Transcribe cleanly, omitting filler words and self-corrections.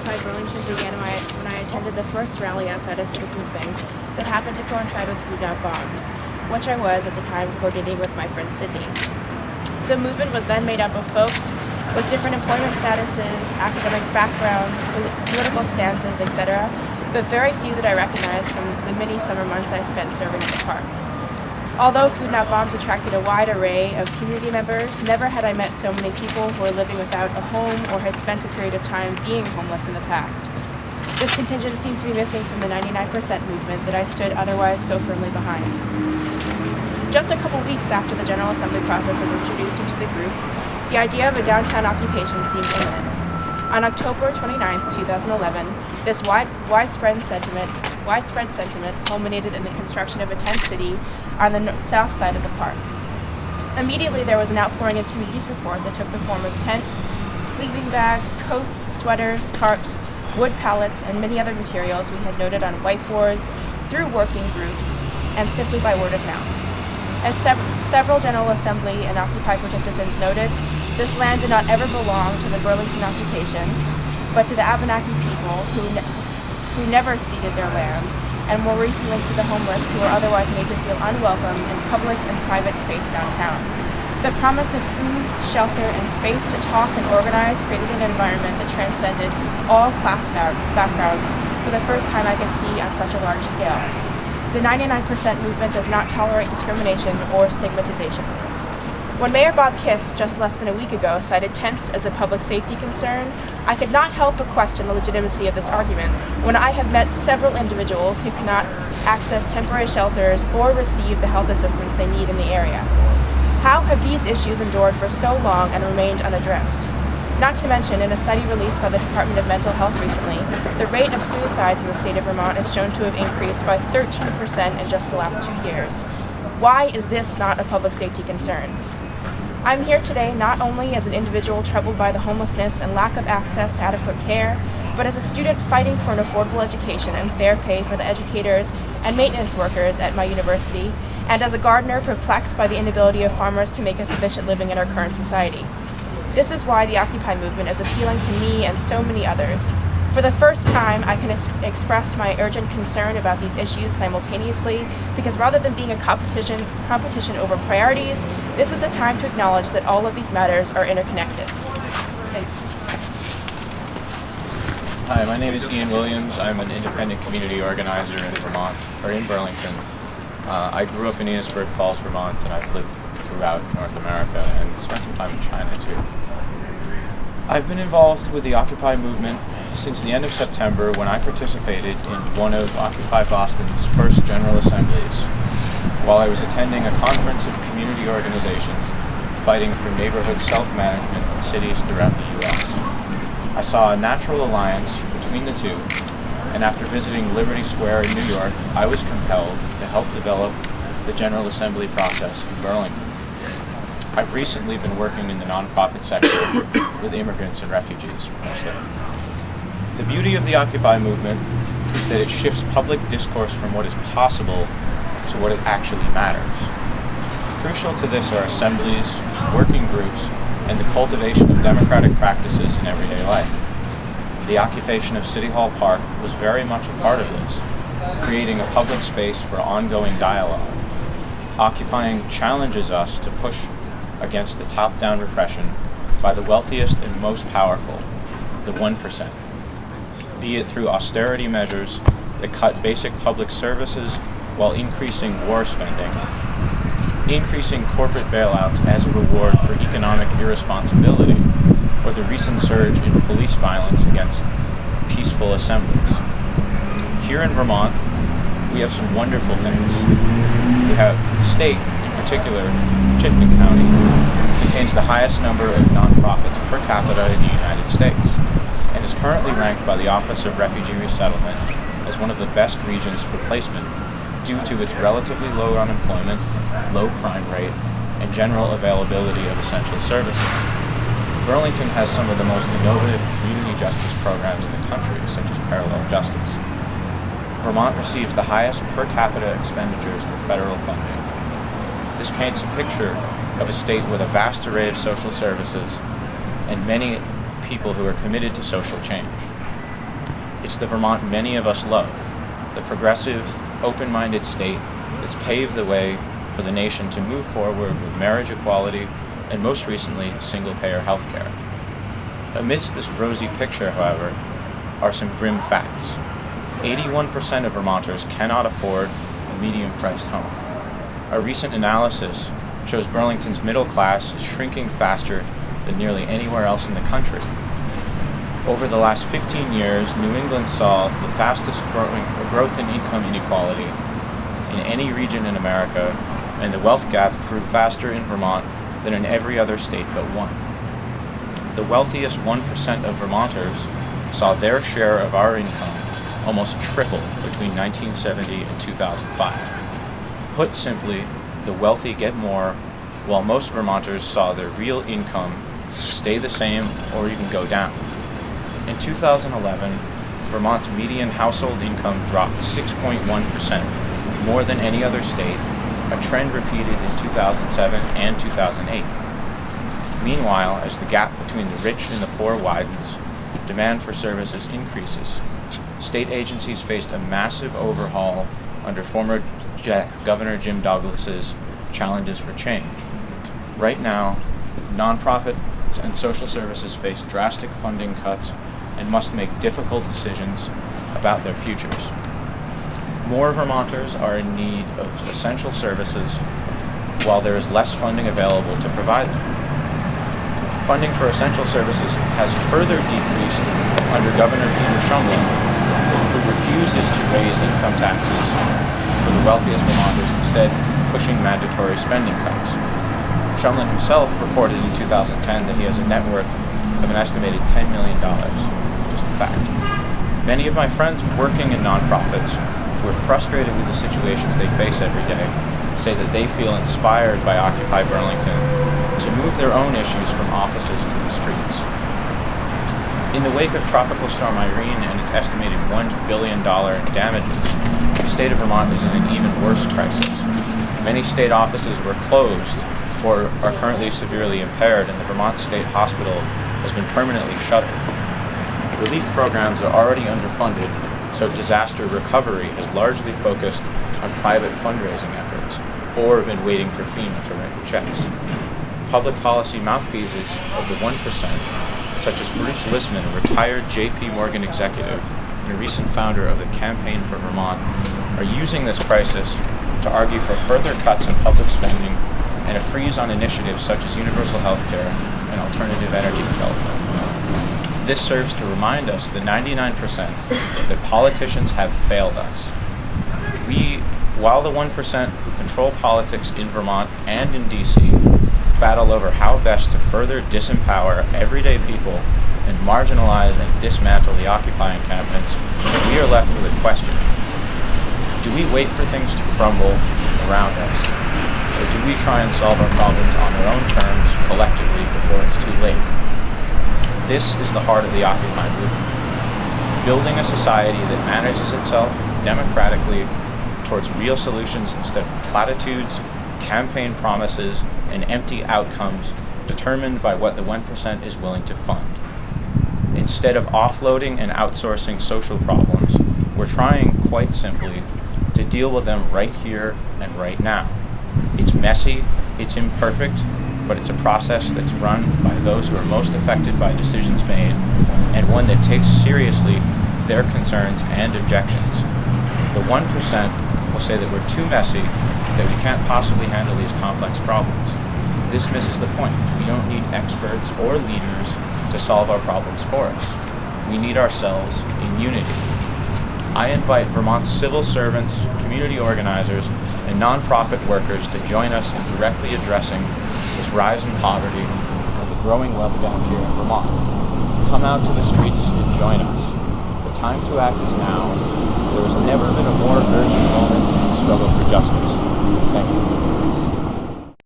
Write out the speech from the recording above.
Occupy Burlington began when I attended the first rally outside of Citizens Bank that happened to coincide with Food Not Bombs, which I was, at the time, coordinating with my friend Sydney. The movement was then made up of folks with different employment statuses, academic backgrounds, political stances, etc., but very few that I recognized from the many summer months I spent serving at the park. Although Food Not Bombs attracted a wide array of community members, never had I met so many people who were living without a home or had spent a period of time being homeless in the past. This contingent seemed to be missing from the 99% movement that I stood otherwise so firmly behind. Just a couple weeks after the General Assembly process was introduced into the group, the idea of a downtown occupation seemed imminent. On October 29, 2011, this widespread sentiment culminated in the construction of a tent city on the south side of the park. Immediately, there was an outpouring of community support that took the form of tents, sleeping bags, coats, sweaters, tarps, wood pallets, and many other materials we had noted on whiteboards, through working groups, and simply by word of mouth. As several General Assembly and Occupy participants noted, this land did not ever belong to the Burlington occupation, but to the Abenaki people who never ceded their land, and more recently to the homeless who were otherwise made to feel unwelcome in public and private space downtown. The promise of food, shelter, and space to talk and organize created an environment that transcended all class backgrounds for the first time I could see on such a large scale. The 99% movement does not tolerate discrimination or stigmatization. When Mayor Bob Kiss, just less than a week ago, cited tents as a public safety concern, I could not help but question the legitimacy of this argument when I have met several individuals who cannot access temporary shelters or receive the health assistance they need in the area. How have these issues endured for so long and remained unaddressed? Not to mention, in a study released by the Department of Mental Health recently, the rate of suicides in the state of Vermont is shown to have increased by 13% in just the last 2 years. Why is this not a public safety concern? I'm here today not only as an individual troubled by the homelessness and lack of access to adequate care, but as a student fighting for an affordable education and fair pay for the educators and maintenance workers at my university, and as a gardener perplexed by the inability of farmers to make a sufficient living in our current society. This is why the Occupy movement is appealing to me and so many others. For the first time, I can express my urgent concern about these issues simultaneously, because rather than being a competition over priorities, this is a time to acknowledge that all of these matters are interconnected. Hi, my name is Ian Williams. I'm an independent community organizer in Vermont, or in Burlington. I grew up in Enosburg Falls, Vermont, and I've lived throughout North America and spent some time in China too. I've been involved with the Occupy movement since the end of September, when I participated in one of Occupy Boston's first General Assemblies, while I was attending a conference of community organizations fighting for neighborhood self-management in cities throughout the U.S. I saw a natural alliance between the two, and after visiting Liberty Square in New York, I was compelled to help develop the General Assembly process in Burlington. I've recently been working in the nonprofit sector with immigrants and refugees, mostly. The beauty of the Occupy movement is that it shifts public discourse from what is possible to what it actually matters. Crucial to this are assemblies, working groups, and the cultivation of democratic practices in everyday life. The occupation of City Hall Park was very much a part of this, creating a public space for ongoing dialogue. Occupying challenges us to push against the top-down repression by the wealthiest and most powerful, the 1%. Be it through austerity measures that cut basic public services while increasing war spending, increasing corporate bailouts as a reward for economic irresponsibility, or the recent surge in police violence against peaceful assemblies. Here in Vermont, we have some wonderful things. We have the state, in particular, Chittenden County, contains the highest number of nonprofits per capita in the United States, and is currently ranked by the Office of Refugee Resettlement as one of the best regions for placement due to its relatively low unemployment, low crime rate, and general availability of essential services. Burlington has some of the most innovative community justice programs in the country, such as parallel justice. Vermont receives the highest per capita expenditures for federal funding. This paints a picture of a state with a vast array of social services and many people who are committed to social change. It's the Vermont many of us love, the progressive, open-minded state that's paved the way for the nation to move forward with marriage equality and most recently, single-payer health care. Amidst this rosy picture, however, are some grim facts. 81% of Vermonters cannot afford a medium-priced home. A recent analysis shows Burlington's middle class is shrinking faster than nearly anywhere else in the country. Over the last 15 years, New England saw the fastest growth in income inequality in any region in America, and the wealth gap grew faster in Vermont than in every other state but one. The wealthiest 1% of Vermonters saw their share of our income almost triple between 1970 and 2005. Put simply, the wealthy get more, while most Vermonters saw their real income stay the same or even go down. In 2011, Vermont's median household income dropped 6.1%, more than any other state, a trend repeated in 2007 and 2008. Meanwhile, as the gap between the rich and the poor widens, demand for services increases. State agencies faced a massive overhaul under former Governor Jim Douglas's challenges for change. Right now, nonprofits and social services face drastic funding cuts and must make difficult decisions about their futures. More Vermonters are in need of essential services while there is less funding available to provide them. Funding for essential services has further decreased under Governor Peter Shumlin, who refuses to raise income taxes for the wealthiest Vermonters, instead pushing mandatory spending cuts. Shumlin himself reported in 2010 that he has a net worth of an estimated $10 million. Just a fact. Many of my friends working in nonprofits who are frustrated with the situations they face every day say that they feel inspired by Occupy Burlington to move their own issues from offices to the streets. In the wake of Tropical Storm Irene and its estimated $1 billion in damages, the state of Vermont is in an even worse crisis. Many state offices were closed or are currently severely impaired, and the Vermont State Hospital has been permanently shuttered. Relief programs are already underfunded, so disaster recovery has largely focused on private fundraising efforts or been waiting for FEMA to write the checks. Public policy mouthpieces of the 1%, such as Bruce Lisman, a retired J.P. Morgan executive and a recent founder of the Campaign for Vermont, are using this crisis to argue for further cuts in public spending and a freeze on initiatives such as universal health care and alternative energy development. This serves to remind us, the 99%, that politicians have failed us. While the 1% who control politics in Vermont and in D.C. battle over how best to further disempower everyday people and marginalize and dismantle the occupying encampments, we are left with a question. Do we wait for things to crumble around us? Or do we try and solve our problems on our own terms collectively before it's too late? This is the heart of the Occupy movement. Building a society that manages itself democratically towards real solutions instead of platitudes, campaign promises, and empty outcomes determined by what the 1% is willing to fund. Instead of offloading and outsourcing social problems, we're trying, quite simply, to deal with them right here and right now. It's messy, it's imperfect, but it's a process that's run by those who are most affected by decisions made, and one that takes seriously their concerns and objections. The 1% will say that we're too messy, that we can't possibly handle these complex problems. This misses the point. We don't need experts or leaders to solve our problems for us. We need ourselves in unity. I invite Vermont's civil servants, community organizers, and nonprofit workers to join us in directly addressing this rise in poverty and the growing wealth gap here in Vermont. Come out to the streets and join us. The time to act is now. There has never been a more urgent moment in the struggle for justice. Thank you.